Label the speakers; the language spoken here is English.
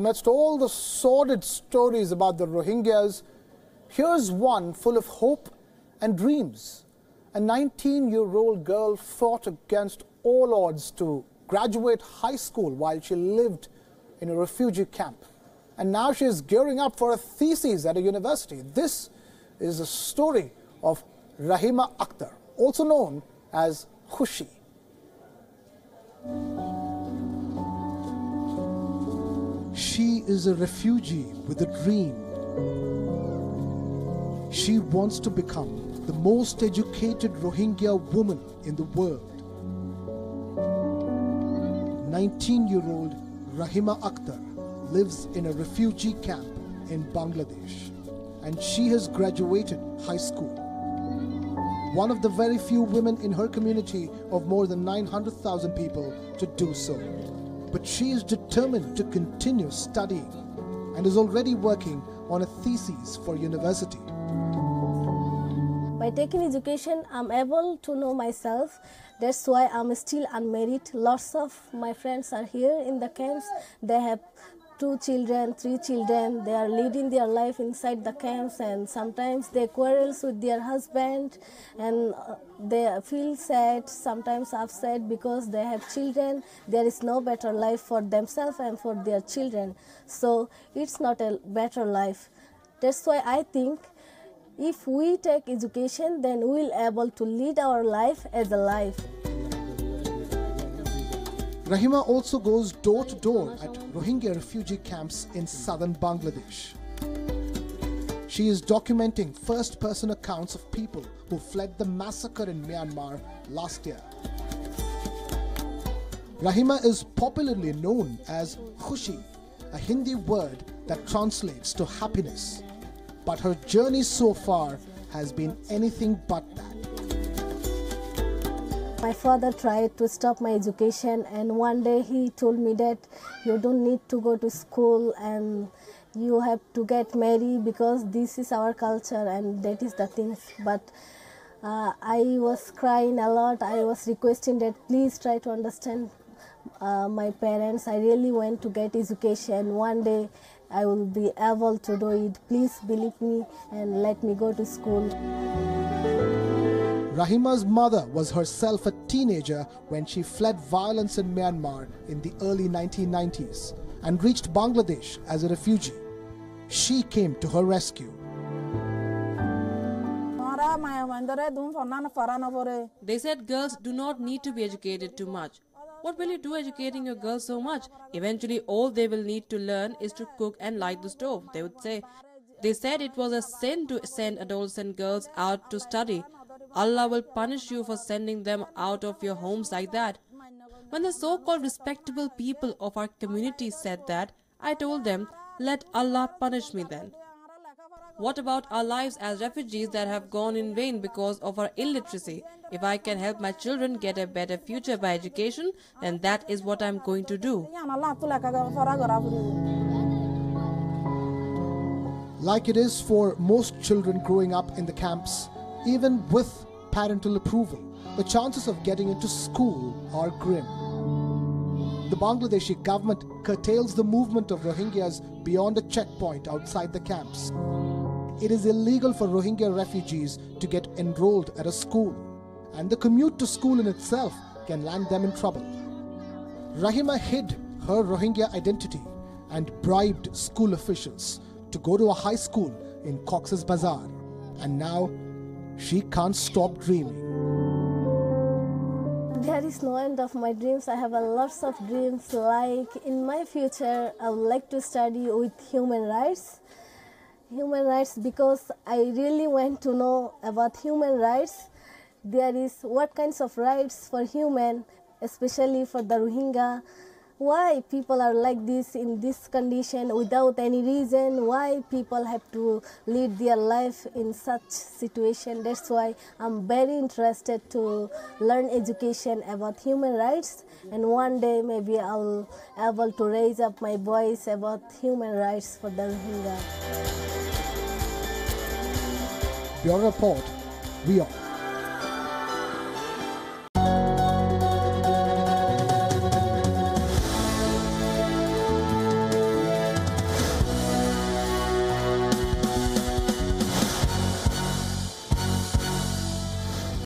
Speaker 1: amidst all the sordid stories about the Rohingyas, here's one full of hope and dreams. A 19-year-old girl fought against all odds to graduate high school while she lived in a refugee camp. And now she is gearing up for a thesis at a university. This is the story of Rahima Akhtar, also known as Khushi. She is a refugee with a dream. She wants to become the most educated Rohingya woman in the world. 19-year-old Rahima Akhtar lives in a refugee camp in Bangladesh, and she has graduated high school. One of the very few women in her community of more than 900,000 people to do so. But she is determined to continue studying and is already working on a thesis for university.
Speaker 2: By taking education, I'm able to know myself. That's why I'm still unmarried. Lots of my friends are here in the camps. They have 2 children, 3 children. They are leading their life inside the camps, and sometimes they quarrel with their husband and they feel sad, sometimes upset because they have children. There is no better life for themselves and for their children. So it's not a better life. That's why I think if we take education, then we will be able to lead our life as a life.
Speaker 1: Rahima also goes door to door at Rohingya refugee camps in southern Bangladesh. She is documenting first-person accounts of people who fled the massacre in Myanmar last year. Rahima is popularly known as Khushi, a Hindi word that translates to happiness. But her journey so far has been anything but that.
Speaker 2: My father tried to stop my education, and one day he told me that you don't need to go to school and you have to get married because this is our culture and that is the things. But I was crying a lot. I was requesting that please try to understand my parents. I really want to get education. One day I will be able to do it. Please believe me and let me go to school.
Speaker 1: Rahima's mother was herself a teenager when she fled violence in Myanmar in the early 1990s and reached Bangladesh as a refugee. She came to her rescue.
Speaker 3: They said girls do not need to be educated too much. What will you do educating your girls so much? Eventually all they will need to learn is to cook and light the stove, they would say. They said it was a sin to send adolescent girls out to study. Allah will punish you for sending them out of your homes like that. When the so-called respectable people of our community said that, I told them, let Allah punish me then. What about our lives as refugees that have gone in vain because of our illiteracy? If I can help my children get a better future by education, then that is what I'm going to do.
Speaker 1: Like it is for most children growing up in the camps, even with parental approval, the chances of getting into school are grim. The Bangladeshi government curtails the movement of Rohingyas beyond a checkpoint outside the camps. It is illegal for Rohingya refugees to get enrolled at a school, and the commute to school in itself can land them in trouble. Rahima hid her Rohingya identity and bribed school officials to go to a high school in Cox's Bazar, and now she can't stop dreaming.
Speaker 2: There is no end of my dreams. I have lots of dreams. Like in my future, I would like to study with human rights. Human rights, because I really want to know about human rights. There is what kinds of rights for human, especially for the Rohingya. Why people are like this in this condition without any reason? Why people have to lead their life in such situation? That's why I'm very interested to learn education about human rights, and one day maybe I'll able to raise up my voice about human rights for the Rohingya.
Speaker 1: Bureau Report, Wion.